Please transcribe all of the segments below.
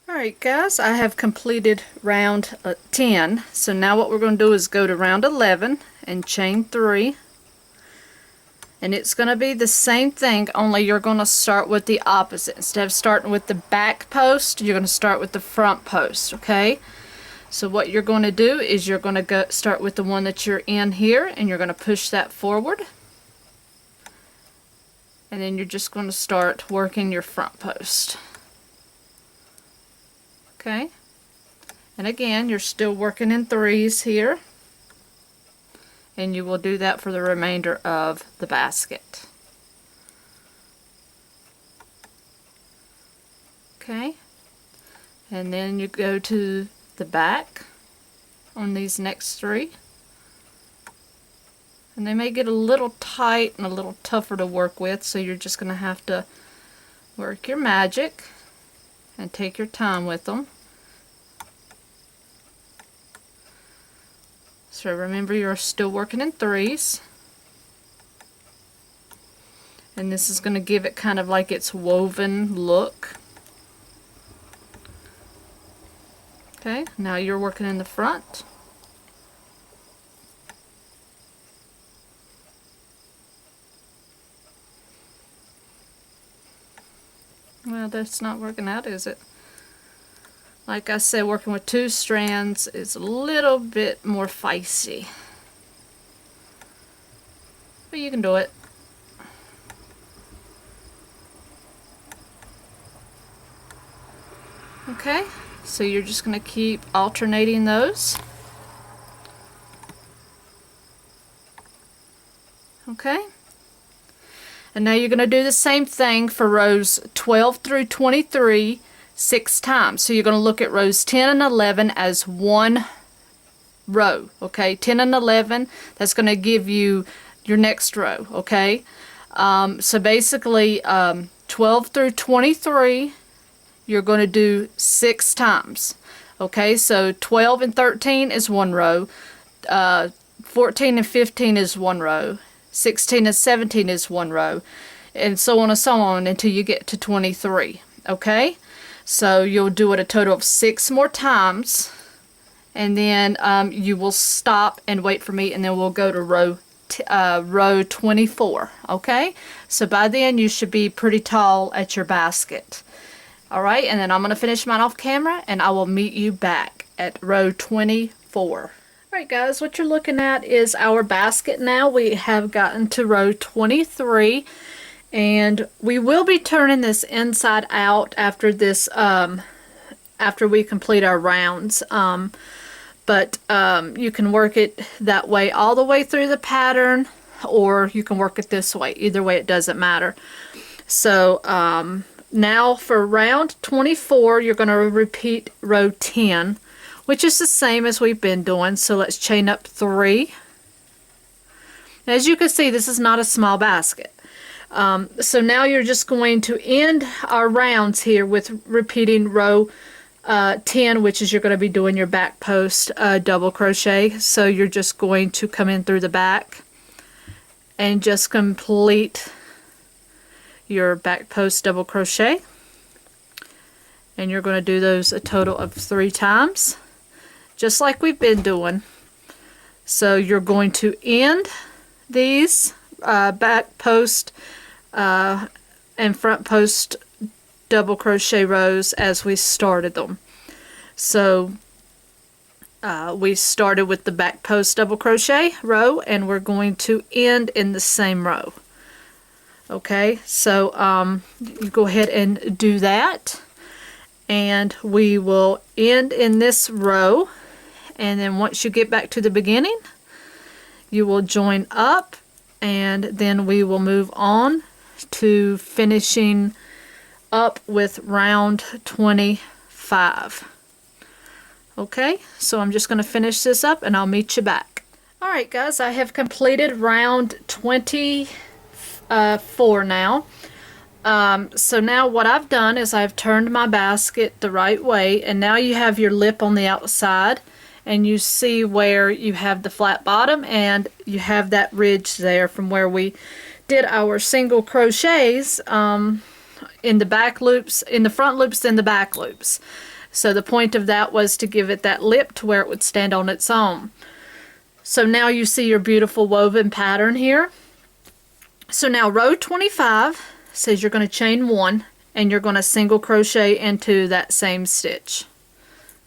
Alright guys, I have completed round 10. So now what we're going to do is go to round 11 and chain 3. And it's going to be the same thing, only you're going to start with the opposite. Instead of starting with the back post, you're going to start with the front post, okay? So what you're going to do is you're going to start with the one that you're in here, and you're going to push that forward. And then you're just going to start working your front post. Okay? And again, you're still working in threes here. And you will do that for the remainder of the basket. Okay? And then you go to the back on these next 3. And they may get a little tight and a little tougher to work with, so you're just going to have to work your magic and take your time with them. So remember, you're still working in threes. And this is going to give it kind of like its woven look. Okay, now you're working in the front. Well, that's not working out, is it? Like I said, working with 2 strands is a little bit more feisty. But you can do it. Okay, so you're just going to keep alternating those. Okay. And now you're going to do the same thing for rows 12 through 23 6 times. So you're going to look at rows 10 and 11 as one row. Okay, 10 and 11, that's going to give you your next row. Okay, so basically 12 through 23 you're going to do 6 times. Okay, so 12 and 13 is one row, 14 and 15 is one row, 16 and 17 is one row, and so on and so on until you get to 23. Okay, so you'll do it a total of 6 more times, and then you will stop and wait for me, and then we'll go to row 24. Okay, so by then you should be pretty tall at your basket. Alright, and then I'm going to finish mine off camera, and I will meet you back at row 24. Alright guys, what you're looking at is our basket now. We have gotten to row 23, and we will be turning this inside out after this, after we complete our rounds. But you can work it that way all the way through the pattern, or you can work it this way. Either way, it doesn't matter. So now for round 24, you're going to repeat row 10, which is the same as we've been doing. So let's chain up 3. As you can see, this is not a small basket. So now you're just going to end our rounds here with repeating row 10, which is you're going to be doing your back post double crochet. So you're just going to come in through the back and just complete your back post double crochet, and you're going to do those a total of 3 times, just like we've been doing. So you're going to end these back post and front post double crochet rows as we started them. So we started with the back post double crochet row, and we're going to end in the same row. Okay, so you go ahead and do that, and we will end in this row, and then once you get back to the beginning, you will join up, and then we will move on to finishing up with round 25. Okay, so I'm just going to finish this up, and I'll meet you back. Alright guys, I have completed round 24 now. So now what I've done is I've turned my basket the right way, and now you have your lip on the outside, and you see where you have the flat bottom and you have that ridge there from where we did our single crochets in the back loops, in the front loops than the back loops. So the point of that was to give it that lip to where it would stand on its own. So now you see your beautiful woven pattern here. So now row 25 says you're going to chain 1 and you're going to single crochet into that same stitch.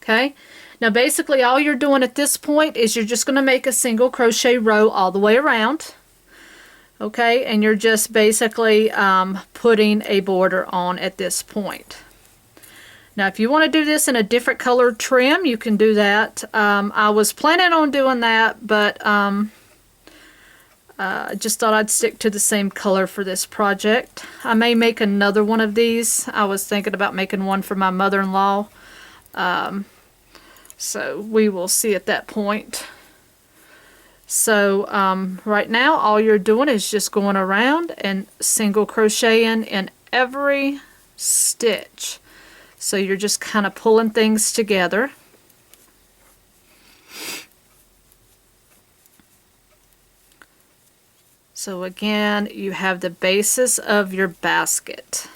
Okay, now basically all you're doing at this point is you're just going to make a single crochet row all the way around. Okay, and you're just basically putting a border on at this point. Now if you want to do this in a different color trim, you can do that. I was planning on doing that, but I just thought I'd stick to the same color for this project. I may make another one of these. I was thinking about making one for my mother-in-law. So we will see at that point. So right now all you're doing is just going around and single crocheting in every stitch. So you're just kind of pulling things together. So again, you have the basis of your basket.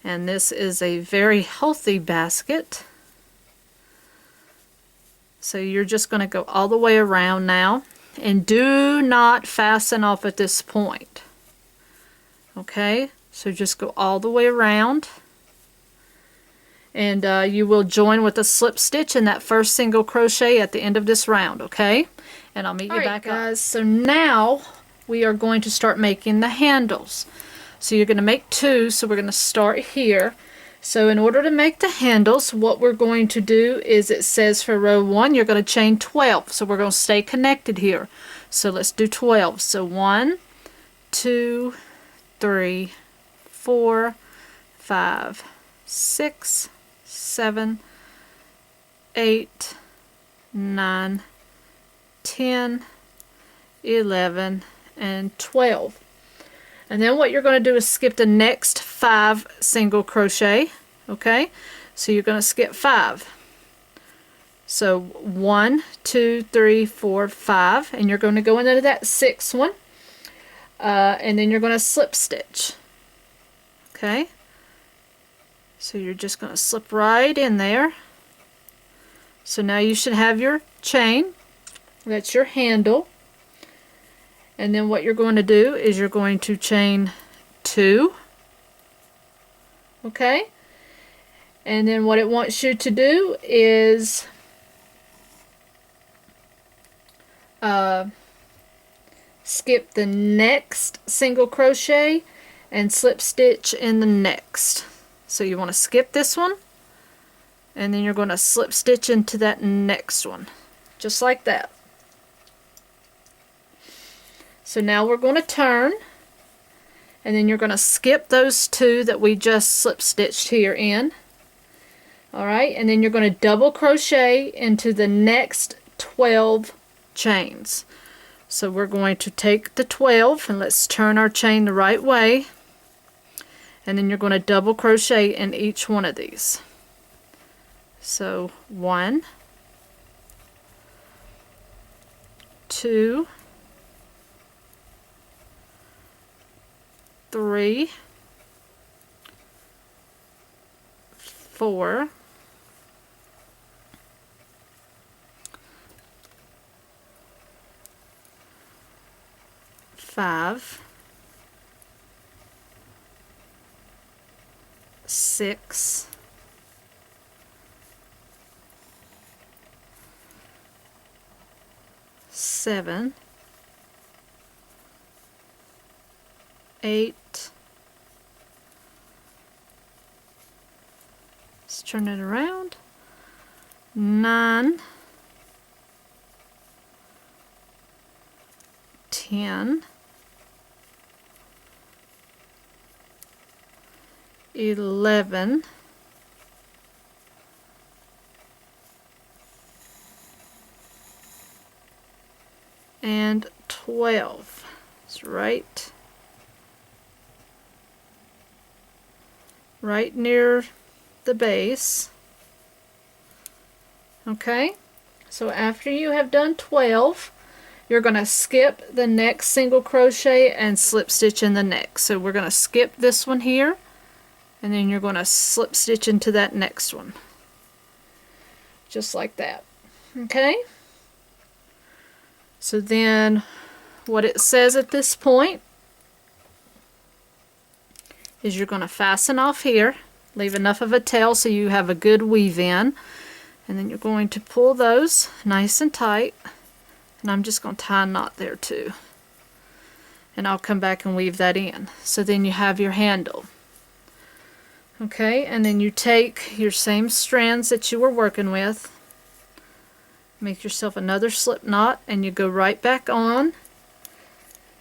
And this is a very healthy basket. So you're just going to go all the way around now. And do not fasten off at this point. Okay, so just go all the way around. And you will join with a slip stitch in that first single crochet at the end of this round, okay? And I'll meet you back, guys. So now we are going to start making the handles. So you're going to make 2, so we're going to start here. So in order to make the handles, what we're going to do is, it says for row 1 you're going to chain 12. So we're going to stay connected here. So let's do 12. So 1, 2, 3, 4, 5, 6, 7, 8, 9, 10, 11, and 12. And then what you're going to do is skip the next 5 single crochet. Okay, so you're going to skip 5. So 1, 2, 3, 4, 5, and you're going to go into that 6th one, and then you're going to slip stitch. Okay, so you're just going to slip right in there. So now you should have your chain. That's your handle. And then what you're going to do is you're going to chain 2. Okay? And then what it wants you to do is skip the next single crochet and slip stitch in the next. So you want to skip this one, and then you're going to slip stitch into that next one, just like that. So now we're going to turn, and then you're going to skip those 2 that we just slip stitched here in. Alright, and then you're going to double crochet into the next 12 chains. So we're going to take the 12, and let's turn our chain the right way, and then you're going to double crochet in each one of these. So 1, 2, 3, 4, 5, 6, 7, 8. Let's turn it around. 9, 10, 11, and 12. It's right near the base. Okay, so after you have done 12, you're going to skip the next single crochet and slip stitch in the next. So we're going to skip this one here, and then you're going to slip stitch into that next one. Just like that. Okay? So then what it says at this point is you're going to fasten off here, leave enough of a tail so you have a good weave in, and then you're going to pull those nice and tight, and I'm just going to tie a knot there too, and I'll come back and weave that in. So then you have your handle. Okay, and then you take your same strands that you were working with, make yourself another slip knot, and you go right back on.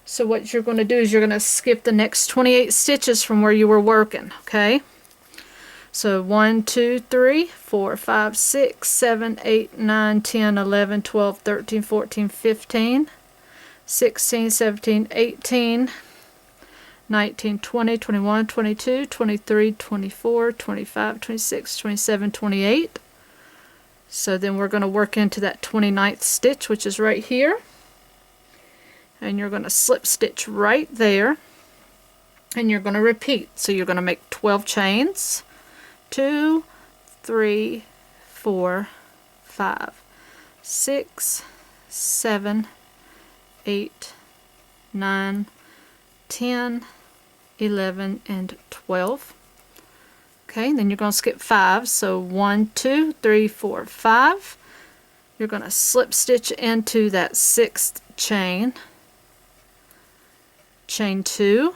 So what you're going to do is you're going to skip the next 28 stitches from where you were working, okay? So 1, 2, 3, 4, 5, 6, 7, 8, 9, 10, 11, 12, 13, 14, 15, 16, 17, 18, 19, 20, 21, 22, 23, 24, 25, 26, 27, 28. So then we're going to work into that 29th stitch, which is right here. And you're going to slip stitch right there, and you're going to repeat. So you're going to make 12 chains, 2, 3, 4, 5, 6, 7, 8, 9, 10, 11, and 12. Okay, and then you're going to skip 5. So 1, 2, 3, 4, 5. You're going to slip stitch into that 6th chain. Chain 2,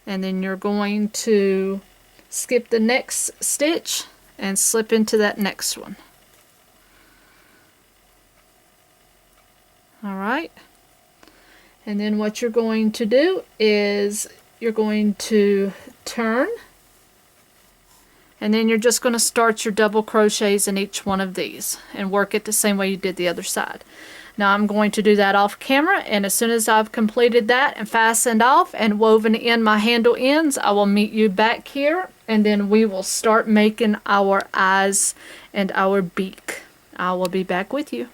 and then you're going to skip the next stitch and slip into that next one. Alright, and then what you're going to do is you're going to turn, and then you're just going to start your double crochets in each one of these and work it the same way you did the other side. Now I'm going to do that off camera, and as soon as I've completed that and fastened off and woven in my handle ends, I will meet you back here, and then we will start making our eyes and our beak. I will be back with you.